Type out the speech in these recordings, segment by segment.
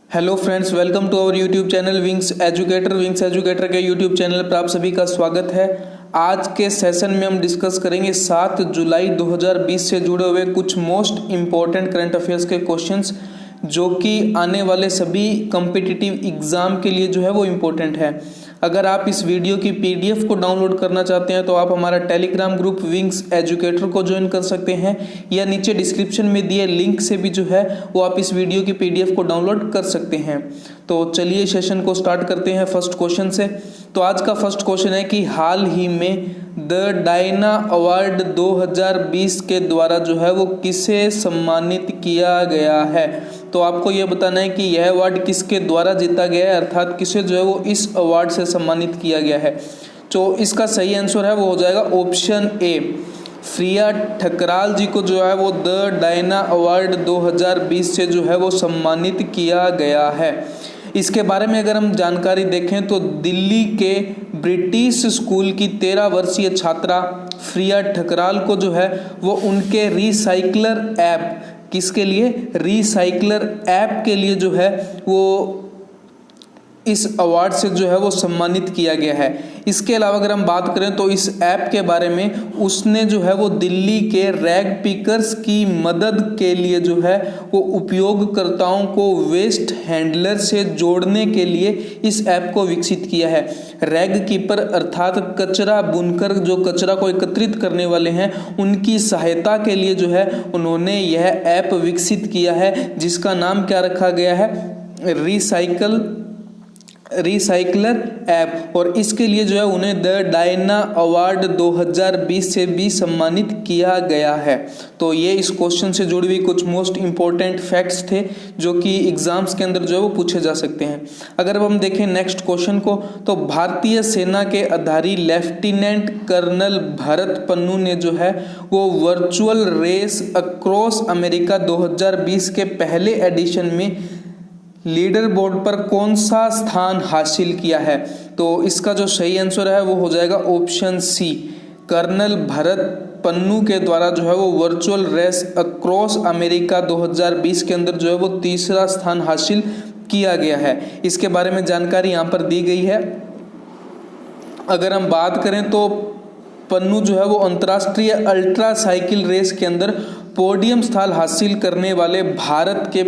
Hello friends, welcome to our YouTube channel Wings Educator के YouTube channel पर आप सभी का स्वागत है। आज के सेशन में हम डिस्कस करेंगे 7 जुलाई 2020 से जुड़े हुए कुछ मोस्ट इम्पॉर्टेंट करंट अफेयर्स के क्वेश्चंस जो कि आने वाले सभी कॉम्पिटिटिव एग्जाम के लिए जो है वो इम्पोर्टेंट है। अगर आप इस वीडियो की पीडीएफ को डाउनलोड करना चाहते हैं तो आप हमारा टेलीग्राम ग्रुप विंग्स एजुकेटर को ज्वाइन कर सकते हैं या नीचे डिस्क्रिप्शन में दिए लिंक से भी जो है वो आप इस वीडियो की पीडीएफ को डाउनलोड कर सकते हैं। तो चलिए सेशन को स्टार्ट करते हैं फर्स्ट क्वेश्चन से। तो आज का फर्स्ट क्वेश्चन है कि हाल ही में द डायना अवार्ड 2020 के द्वारा जो है वो किसे सम्मानित किया गया है। तो आपको यह बताना है कि यह अवार्ड किसके द्वारा जीता गया है, अर्थात किसे जो है वो इस अवार्ड से सम्मानित किया गया है। तो इसका सही आंसर है वो हो जाएगा ऑप्शन ए, फ्रिया ठकराल जी को जो है वो द डायना अवार्ड 2020 से जो है वो सम्मानित किया गया है। इसके बारे में अगर हम जानकारी देखें तो दिल्ली के ब्रिटिश स्कूल की 13 वर्षीय छात्रा फ्रिया ठकराल को जो है वो उनके रिसाइकलर ऐप, किसके लिए, रिसाइकलर ऐप के लिए जो है वो इस अवार्ड से जो है वो सम्मानित किया गया है। इसके अलावा अगर हम बात करें तो इस ऐप के बारे में उसने जो है वो दिल्ली के रैग पिकर्स की मदद के लिए जो है वो उपयोगकर्ताओं को वेस्ट हैंडलर से जोड़ने के लिए इस ऐप को विकसित किया है। रैग कीपर अर्थात कचरा बुनकर जो कचरा को एकत्रित करने वाले हैं उनकी सहायता के लिए जो है उन्होंने यह ऐप विकसित किया है जिसका नाम क्या रखा गया है, रिसाइकलर ऐप। और इसके लिए जो है उन्हें द डायना अवार्ड 2020 से भी सम्मानित किया गया है। तो ये इस क्वेश्चन से जुड़ी हुई कुछ मोस्ट इंपॉर्टेंट फैक्ट्स थे जो कि एग्जाम्स के अंदर जो है वो पूछे जा सकते हैं। अगर हम देखें नेक्स्ट क्वेश्चन को तो भारतीय सेना के अधिकारी लेफ्टिनेंट कर्नल भरत पन्नू ने जो है वो वर्चुअल रेस अक्रॉस अमेरिका 2020 के पहले एडिशन में लीडर बोर्ड पर कौन सा स्थान हासिल किया है। तो इसका जो सही आंसर है वो हो जाएगा option C, colonel Bharat Pannu के द्वारा जो है वो वर्चुअल रेस अक्रॉस अमेरिका 2020 के अंदर जो है वो तीसरा स्थान हासिल किया गया है। इसके बारे में जानकारी यहाँ पर दी गई है। अगर हम बात करें तो पन्नू जो है वो अंतर्राष्ट्रीय अल्ट्रा साइकिल रेस के अंदर पोडियम स्थान हासिल करने वाले भारत के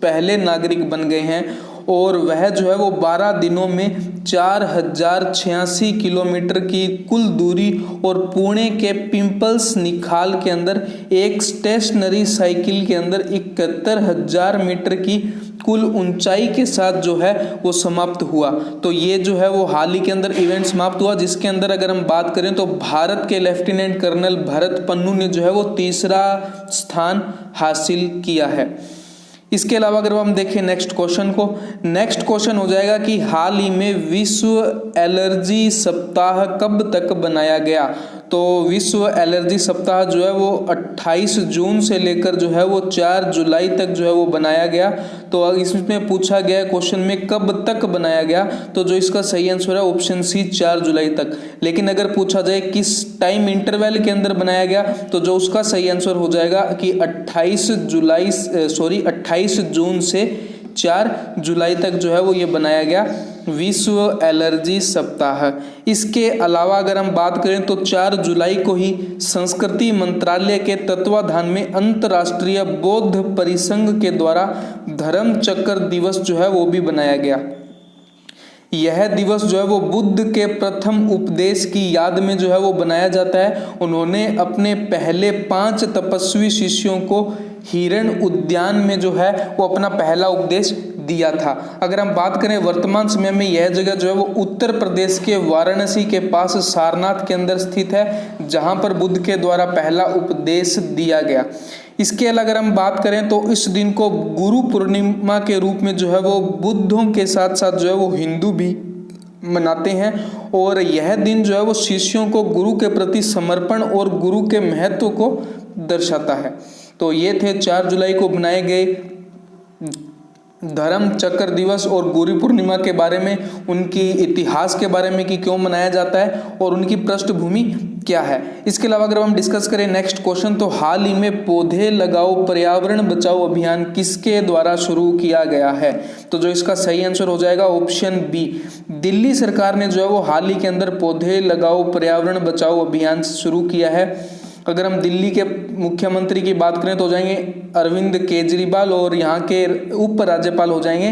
पहले नागरिक बन गए हैं और वह जो है वो 12 दिनों में 4086 किलोमीटर की कुल दूरी और पुणे के पिंपल्स निखाल के अंदर एक स्टेशनरी साइकिल के अंदर 71,000 मीटर की कुल ऊंचाई के साथ जो है वो समाप्त हुआ। तो ये जो है वो हाल ही के अंदर इवेंट समाप्त हुआ जिसके अंदर अगर हम बात करें तो भारत के लेफ्टिनेंट कर्नल भरत पन्नू ने जो है वो तीसरा स्थान हासिल किया है। इसके अलावा अगर हम देखें नेक्स्ट क्वेश्चन को, नेक्स्ट क्वेश्चन हो जाएगा कि हाल ही में विश्व एलर्जी सप्ताह कब तक बनाया गया। तो विश्व एलर्जी सप्ताह जो है वो 28 जून से लेकर जो है वो 4 जुलाई तक जो है वो बनाया गया। तो इसमें पूछा गया क्वेश्चन में कब तक बनाया गया, तो जो इसका सही आंसर है ऑप्शन सी 4 जुलाई तक। लेकिन अगर पूछा जाए किस टाइम इंटरवल के अंदर बनाया गया तो जो उसका सही आंसर हो जाएगा कि 28 जून से 4 जुलाई तक जो है वो ये बनाया गया विश्व एलर्जी सप्ताह। इसके अलावा अगर हम बात करें तो 4 जुलाई को ही संस्कृति मंत्रालय के तत्वाधान में अंतर्राष्ट्रीय बौद्ध परिसंघ के द्वारा धर्म चक्र दिवस जो है वो भी बनाया गया। यह दिवस जो है वो बुद्ध के प्रथम उपदेश की याद में जो है वो बनाया जाता है। उन्होंने अपने पहले 5 तपस्वी शिष्यों को हिरण उद्यान में जो है वो अपना पहला उपदेश दिया था। अगर हम बात करें वर्तमान समय में यह जगह जो है वो उत्तर प्रदेश के वाराणसी के पास सारनाथ के अंदर स्थित है जहां पर बुद्ध के द्वारा पहला उपदेश दिया गया। इसके अलावा अगर हम बात करें तो इस दिन को गुरु पूर्णिमा के रूप में जो है वो बुद्धों के साथ साथ जो है वो हिंदू भी मनाते हैं और यह दिन जो है वो शिष्यों को गुरु के प्रति समर्पण और गुरु के महत्व को दर्शाता है। तो ये थे 4 जुलाई को बनाए गए धर्म चक्र दिवस और गुरु पूर्णिमा के बारे में, उनकी इतिहास के बारे में कि क्यों मनाया जाता है और उनकी पृष्ठभूमि क्या है। इसके अलावा अगर हम डिस्कस करें नेक्स्ट क्वेश्चन, तो हाल ही में पौधे लगाओ पर्यावरण बचाओ अभियान किसके द्वारा शुरू किया गया है। तो जो इसका सही आंसर हो जाएगा ऑप्शन बी, दिल्ली सरकार ने जो है वो हाल ही के अंदर पौधे लगाओ पर्यावरण बचाओ अभियान शुरू किया है। अगर हम दिल्ली के मुख्यमंत्री की बात करें तो हो जाएंगे अरविंद केजरीवाल और यहाँ के उप राज्यपाल हो जाएंगे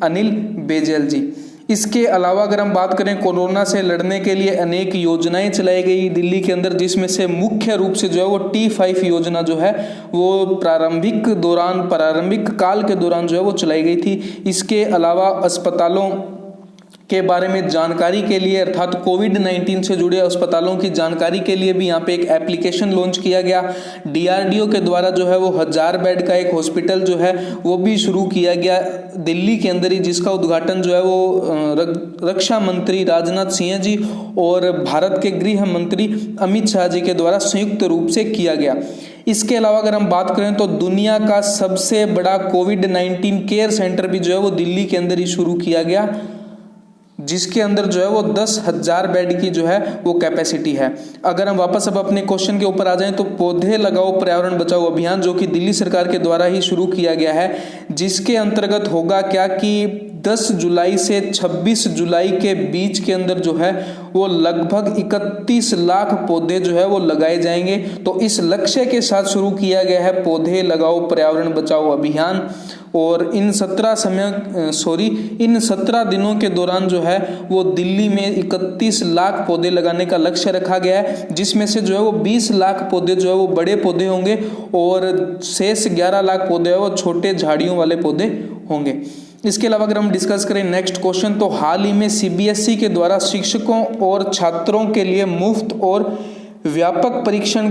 अनिल बैजल जी। इसके अलावा अगर हम बात करें कोरोना से लड़ने के लिए अनेक योजनाएं चलाई गई दिल्ली के अंदर, जिसमें से मुख्य रूप से जो है वो T5 योजना जो है वो प्रारंभिक काल के दौरान जो है वो चलाई गई थी। इसके अलावा अस्पतालों के बारे में जानकारी के लिए अर्थात कोविड-19 से जुड़े अस्पतालों की जानकारी के लिए भी यहाँ पे एक एप्लीकेशन लॉन्च किया गया। DRDO के द्वारा जो है वो 1000 बेड का एक हॉस्पिटल जो है वो भी शुरू किया गया दिल्ली के अंदर ही, जिसका उद्घाटन जो है वो रक्षा मंत्री राजनाथ सिंह जी और भारत के गृह मंत्री अमित शाह जी के द्वारा संयुक्त रूप से किया गया। इसके अलावा अगर हम बात करें तो दुनिया का सबसे बड़ा कोविड-19 केयर सेंटर भी जो है वो दिल्ली के अंदर ही शुरू किया गया, जिसके अंदर जो है वो 10,000 बेड की जो है वो कैपेसिटी है। अगर हम वापस अब अपने क्वेश्चन के ऊपर आ जाएं तो पौधे लगाओ पर्यावरण बचाओ अभियान जो कि दिल्ली सरकार के द्वारा ही शुरू किया गया है, जिसके अंतर्गत होगा क्या कि 10 जुलाई से 26 जुलाई के बीच के अंदर जो है वो लगभग 31 लाख पौधे जो है वो लगाए जाएंगे। तो इस लक्ष्य के साथ शुरू किया गया है पौधे लगाओ पर्यावरण बचाओ अभियान। और इन 17 दिनों के दौरान जो है वो दिल्ली में 31 लाख पौधे लगाने का लक्ष्य रखा गया है, जिसमें से जो है वो 20 लाख पौधे जो है वो बड़े पौधे होंगे और शेष 11 लाख पौधे है वो छोटे झाड़ियों वाले पौधे होंगे। इसके अलावा अगर हम डिस्कस करें नेक्स्ट क्वेश्चन, तो हाल ही में CBSE के द्वारा शिक्षकों और छात्रों के लिए मुफ्त और व्यापक परीक्षण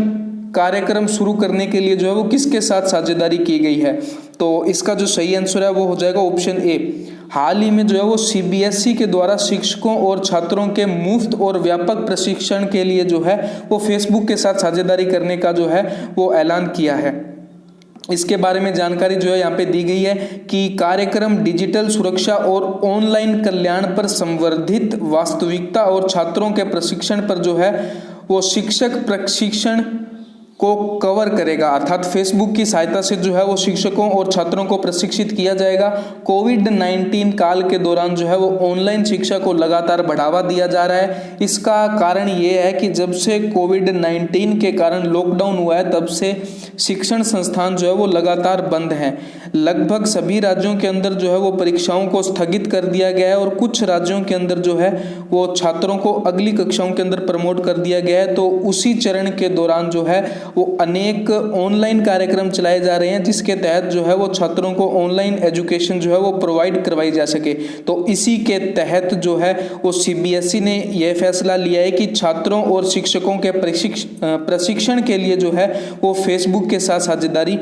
कार्यक्रम शुरू करने के लिए जो है वो किसके साथ साझेदारी की गई है। तो इसका जो सही आंसर है वो हो जाएगा ऑप्शन ए, हाल ही में जो है वो CBSE के द्वारा शिक्षकों और छात्रों के मुफ्त और व्यापक प्रशिक्षण के लिए जो है वो फेसबुक के साथ साझेदारी करने का जो है वो ऐलान किया है। इसके बारे में जानकारी जो है यहाँ पे दी गई है कि कार्यक्रम डिजिटल सुरक्षा और ऑनलाइन कल्याण पर संवर्धित वास्तविकता और छात्रों के प्रशिक्षण पर जो है वो शिक्षक प्रशिक्षण को कवर करेगा, अर्थात फेसबुक की सहायता से जो है वो शिक्षकों और छात्रों को प्रशिक्षित किया जाएगा। कोविड-19 काल के दौरान जो है वो ऑनलाइन शिक्षा को लगातार बढ़ावा दिया जा रहा है। इसका कारण ये है कि जब से कोविड-19 के कारण लॉकडाउन हुआ है तब से शिक्षण संस्थान जो है वो लगातार बंद हैं। लगभग सभी राज्यों के अंदर जो है वो परीक्षाओं को स्थगित कर दिया गया है और कुछ राज्यों के अंदर जो है वो छात्रों को अगली कक्षाओं के अंदर प्रमोट कर दिया गया है। तो उसी चरण के दौरान जो है वो अनेक ऑनलाइन कार्यक्रम चलाए जा रहे हैं, जिसके तहत जो है वो छात्रों को ऑनलाइन एजुकेशन जो है वो प्रोवाइड करवाई जा सके। तो इसी के तहत जो है वो CBSE ने यह फैसला लिया है कि छात्रों और शिक्षकों के प्रशिक्षण के लिए जो है वो फेसबुक के साथ साझेदारी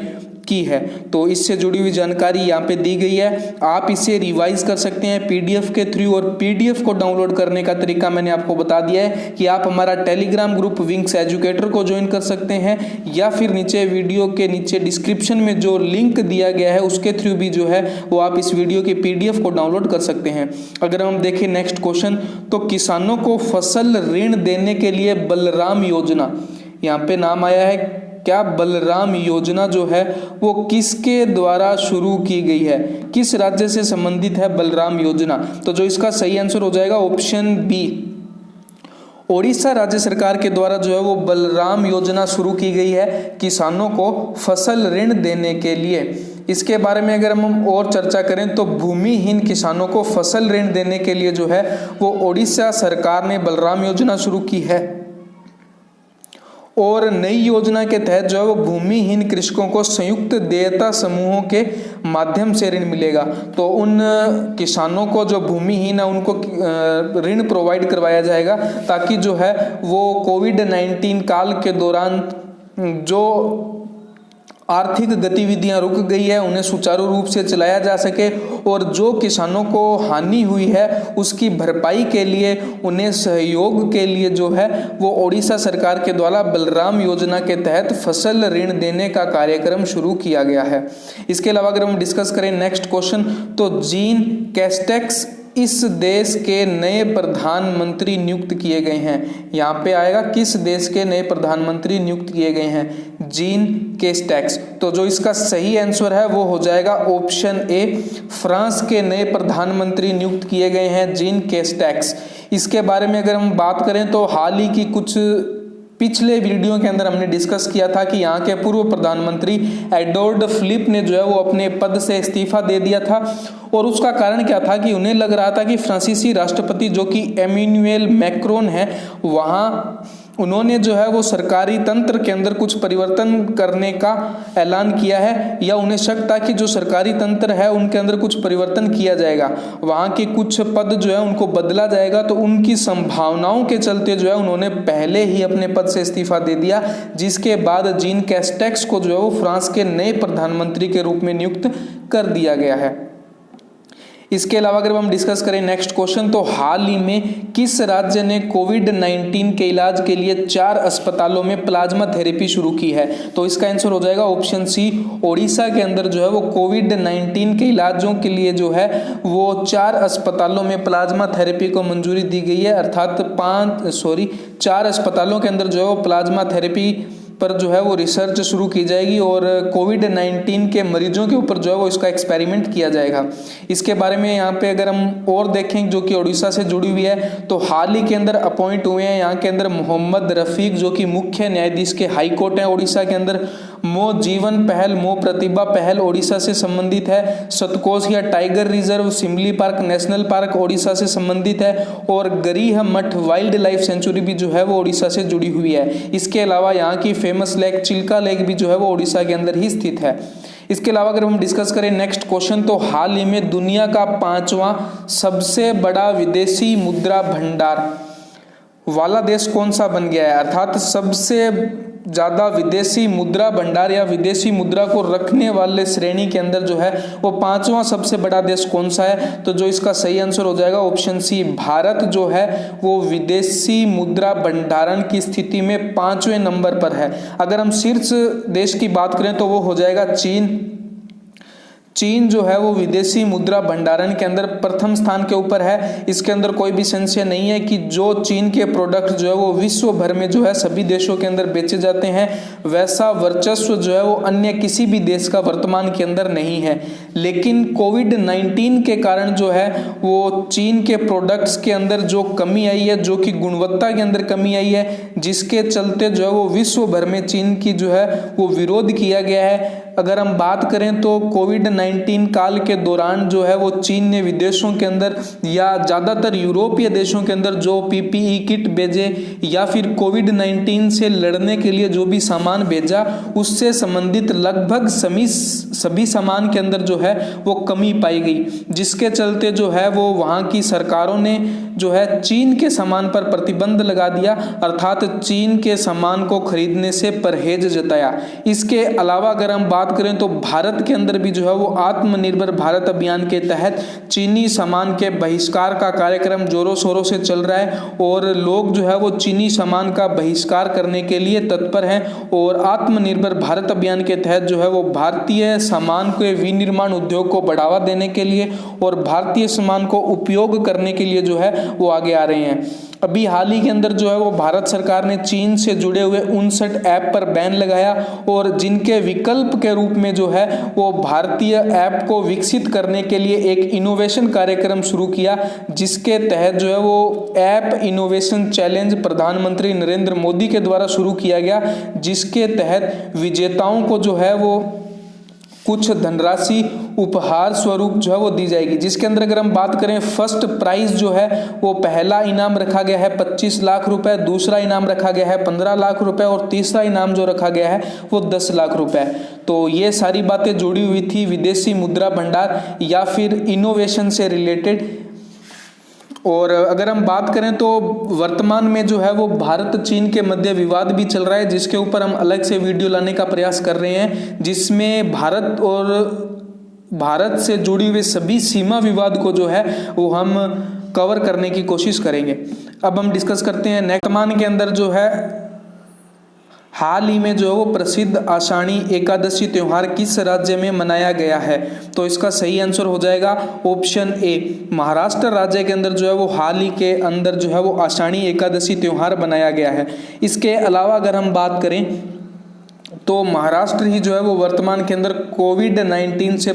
की है। तो इससे जुड़ी हुई जानकारी यहाँ पे दी गई है, आप इसे रिवाइज कर सकते हैं PDF के थ्रू। और PDF को डाउनलोड करने का तरीका मैंने आपको बता दिया है कि आप हमारा टेलीग्राम ग्रुप विंग्स एजुकेटर को ज्वाइन कर सकते हैं, या फिर नीचे वीडियो के नीचे डिस्क्रिप्शन में जो लिंक दिया गया है उसके थ्रू भी जो है वो आप इस वीडियो के PDF को डाउनलोड कर सकते हैं। अगर हम देखें नेक्स्ट क्वेश्चन, तो किसानों को फसल ऋण देने के लिए बलराम योजना, यहाँ पे नाम आया है क्या, बलराम योजना जो है वो किसके द्वारा शुरू की गई है, किस राज्य से संबंधित है बलराम योजना। तो जो इसका सही आंसर हो जाएगा ऑप्शन बी, ओडिशा राज्य सरकार के द्वारा जो है वो बलराम योजना शुरू की गई है किसानों को फसल ऋण देने के लिए। इसके बारे में अगर हम और चर्चा करें तो भूमिहीन किसानों को फसल ऋण देने के लिए जो है वो ओडिशा सरकार ने बलराम योजना शुरू की है, और नई योजना के तहत जो है वो भूमिहीन कृषकों को संयुक्त देयता समूहों के माध्यम से ऋण मिलेगा। तो उन किसानों को जो भूमिहीन है उनको ऋण प्रोवाइड करवाया जाएगा, ताकि जो है वो कोविड-19 काल के दौरान जो आर्थिक गतिविधियां रुक गई है उन्हें सुचारू रूप से चलाया जा सके, और जो किसानों को हानि हुई है उसकी भरपाई के लिए उन्हें सहयोग के लिए जो है वो ओडिशा सरकार के द्वारा बलराम योजना के तहत फसल ऋण देने का कार्यक्रम शुरू किया गया है। इसके अलावा अगर हम डिस्कस करें नेक्स्ट क्वेश्चन, तो जीन कैस्टेक्स इस देश के नए प्रधानमंत्री नियुक्त किए गए हैं? यहाँ पे आएगा किस देश के नए प्रधानमंत्री नियुक्त किए गए हैं? Gene Castex. तो जो इसका सही आंसर है वो हो जाएगा ऑप्शन ए, फ्रांस के नए प्रधानमंत्री नियुक्त किए गए हैं जीन कैस्टेक्स। इसके बारे में अगर हम बात करें तो हाल ही की कुछ पिछले वीडियो के अंदर हमने डिस्कस किया था कि यहाँ के पूर्व प्रधानमंत्री एडोल्ड फिलिप ने जो है वो अपने पद से इस्तीफा दे दिया था, और उसका कारण क्या था कि उन्हें लग रहा था कि फ्रांसीसी राष्ट्रपति जो कि एमेनुएल मैक्रोन है, वहाँ उन्होंने जो है वो सरकारी तंत्र के अंदर कुछ परिवर्तन करने का ऐलान किया है, या उन्हें शक था कि जो सरकारी तंत्र है उनके अंदर कुछ परिवर्तन किया जाएगा, वहाँ के कुछ पद जो है उनको बदला जाएगा। तो उनकी संभावनाओं के चलते जो है उन्होंने पहले ही अपने पद से इस्तीफा दे दिया, जिसके बाद जीन कैस्टेक्स को जो है वो फ्रांस के नए प्रधानमंत्री के रूप में नियुक्त कर दिया गया है। इसके अलावा अगर हम डिस्कस करें नेक्स्ट क्वेश्चन, तो हाल ही में किस राज्य ने कोविड-19 के इलाज के लिए 4 अस्पतालों में प्लाज्मा थेरेपी शुरू की है? तो इसका आंसर हो जाएगा ऑप्शन सी, ओडिशा के अंदर जो है वो कोविड-19 के इलाजों के लिए जो है वो 4 अस्पतालों में प्लाज्मा थेरेपी को मंजूरी दी गई है, अर्थात 4 अस्पतालों के अंदर जो है वो प्लाज्मा थेरेपी पर जो है वो रिसर्च शुरू की जाएगी, और कोविड-19 के मरीजों के ऊपर जो है वो इसका एक्सपेरिमेंट किया जाएगा। इसके बारे में यहाँ पे अगर हम और देखें जो कि उड़ीसा से जुड़ी हुई है, तो हाल ही के अंदर अपॉइंट हुए हैं यहाँ के अंदर मोहम्मद रफीक, जो कि मुख्य न्यायाधीश के हाई कोर्ट हैं उड़ीसा के अंदर। मो जीवन पहल, मो प्रतिभा पहल ओडिशा से संबंधित है। सतकोशिया टाइगर रिजर्व, सिमली पार्क नेशनल पार्क ओडिशा से संबंधित है, और गरीह मठ वाइल्ड लाइफ सेंचुरी भी जो है वो ओडिशा से जुड़ी हुई है। इसके अलावा यहाँ की फेमस लेक चिल्का लेक भी जो है वो ओडिशा के अंदर ही स्थित है। इसके अलावा अगर हम डिस्कस करें नेक्स्ट क्वेश्चन, तो हाल ही में दुनिया का 5वां सबसे बड़ा विदेशी मुद्रा भंडार वाला देश कौन सा बन गया है? अर्थात सबसे ज़्यादा विदेशी मुद्रा भंडार या विदेशी मुद्रा को रखने वाले श्रेणी के अंदर जो है वो 5वां सबसे बड़ा देश कौन सा है? तो जो इसका सही आंसर हो जाएगा ऑप्शन सी, भारत जो है वो विदेशी मुद्रा भंडारण की स्थिति में 5वें नंबर पर है। अगर हम शीर्ष देश की बात करें तो वो हो जाएगा चीन। चीन जो है वो विदेशी मुद्रा भंडारण के अंदर प्रथम स्थान के ऊपर है। इसके अंदर कोई भी संशय नहीं है कि जो चीन के प्रोडक्ट जो है वो विश्व भर में जो है सभी देशों के अंदर बेचे जाते हैं, वैसा वर्चस्व जो है वो अन्य किसी भी देश का वर्तमान के अंदर नहीं है। लेकिन कोविड-19 के कारण जो है वो चीन के प्रोडक्ट्स के अंदर जो कमी आई है, जो कि गुणवत्ता के अंदर कमी आई है, जिसके चलते जो है वो विश्व भर में चीन की जो है वो विरोध किया गया है। अगर हम बात करें तो कोविड-19 काल के दौरान जो है वो चीन ने विदेशों के अंदर या ज़्यादातर यूरोपीय देशों के अंदर जो पीपीई किट भेजे या फिर कोविड-19 से लड़ने के लिए जो भी सामान भेजा, उससे संबंधित लगभग सभी सामान के अंदर जो है वो कमी पाई गई, जिसके चलते जो है वो वहाँ की सरकारों ने जो है चीन के सामान पर प्रतिबंध लगा दिया, अर्थात चीन के सामान को खरीदने से परहेज जताया। इसके अलावा अगर हम बात करें तो भारत के अंदर भी जो है वो आत्मनिर्भर भारत अभियान के तहत चीनी सामान के बहिष्कार का कार्यक्रम जोरों शोरों से चल रहा है, और लोग जो है वो चीनी सामान का बहिष्कार करने के लिए तत्पर हैं। और आत्मनिर्भर भारत अभियान के तहत जो है वो भारतीय सामान के विनिर्माण उद्योग को बढ़ावा देने के लिए और भारतीय सामान को उपयोग करने के लिए जो है वो आगे आ रहे हैं। अभी हाल ही के अंदर जो है वो भारत सरकार ने चीन से जुड़े हुए 59 ऐप पर बैन लगाया, और जिनके विकल्प के रूप में जो है वो भारतीय ऐप को विकसित करने के लिए एक इनोवेशन कार्यक्रम शुरू किया, जिसके तहत जो है वो ऐप इनोवेशन चैलेंज प्रधानमंत्री नरेंद्र मोदी के द्वारा शुरू किया गया, जिसके तहत विजेताओं को जो है वो कुछ धनराशि उपहार स्वरूप जो है वो दी जाएगी। जिसके अंदर अगर हम बात करें फर्स्ट प्राइज जो है वो पहला इनाम रखा गया है 25 लाख रुपए, दूसरा इनाम रखा गया है 15 लाख रुपए, और तीसरा इनाम जो रखा गया है वो 10 लाख रुपए। तो ये सारी बातें जुड़ी हुई थी विदेशी मुद्रा भंडार या फिर इनोवेशन से रिलेटेड। और अगर हम बात करें तो वर्तमान में जो है वो भारत चीन के मध्य विवाद भी चल रहा है, जिसके ऊपर हम अलग से वीडियो लाने का प्रयास कर रहे हैं, जिसमें भारत से जुड़ी हुई सभी सीमा विवाद को जो है वो हम कवर करने की कोशिश करेंगे। अब हम डिस्कस करते हैं वर्तमान के अंदर जो है हाल ही में जो है वो प्रसिद्ध आषाढ़ी एकादशी त्योहार किस राज्य में मनाया गया है? तो इसका सही आंसर हो जाएगा ऑप्शन ए, महाराष्ट्र राज्य के अंदर जो है वो हाल ही के अंदर जो है वो आषाढ़ी एकादशी त्योहार मनाया गया है। इसके अलावा अगर हम बात करें तो महाराष्ट्र ही जो है वो वर्तमान के अंदर कोविड-19 से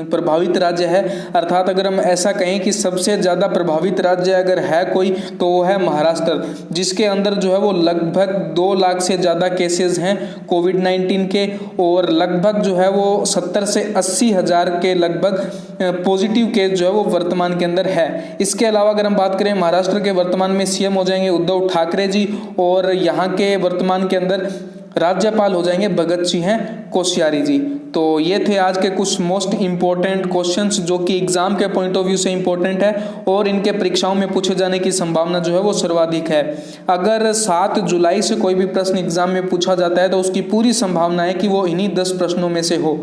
प्रभावित राज्य है। अर्थात अगर हम ऐसा कहें कि सबसे ज़्यादा प्रभावित राज्य अगर है कोई तो वो है महाराष्ट्र, जिसके अंदर जो है वो लगभग 2 लाख से ज़्यादा केसेस हैं कोविड-19 के, और लगभग जो है वो 70 से 80 हज़ार के लगभग पॉजिटिव केस जो है वो वर्तमान के अंदर है। इसके अलावा अगर हम बात करें महाराष्ट्र के वर्तमान में सीएम हो जाएंगे उद्धव ठाकरे जी, और यहाँ के वर्तमान के अंदर राज्यपाल हो जाएंगे भगत सिंह कोश्यारी जी। तो ये थे आज के कुछ मोस्ट इंपॉर्टेंट क्वेश्चंस जो कि एग्जाम के पॉइंट ऑफ व्यू से इंपॉर्टेंट है और इनके परीक्षाओं में पूछे जाने की संभावना जो है वो सर्वाधिक है। अगर 7 जुलाई से कोई भी प्रश्न एग्जाम में पूछा जाता है तो उसकी पूरी संभावना है कि वो इन्हीं 10 प्रश्नों में से हो।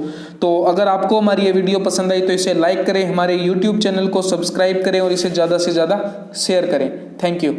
तो अगर आपको हमारी ये वीडियो पसंद आई तो इसे लाइक करें, हमारे यूट्यूब चैनल को सब्सक्राइब करें और इसे ज़्यादा से ज़्यादा शेयर करें। Thank you.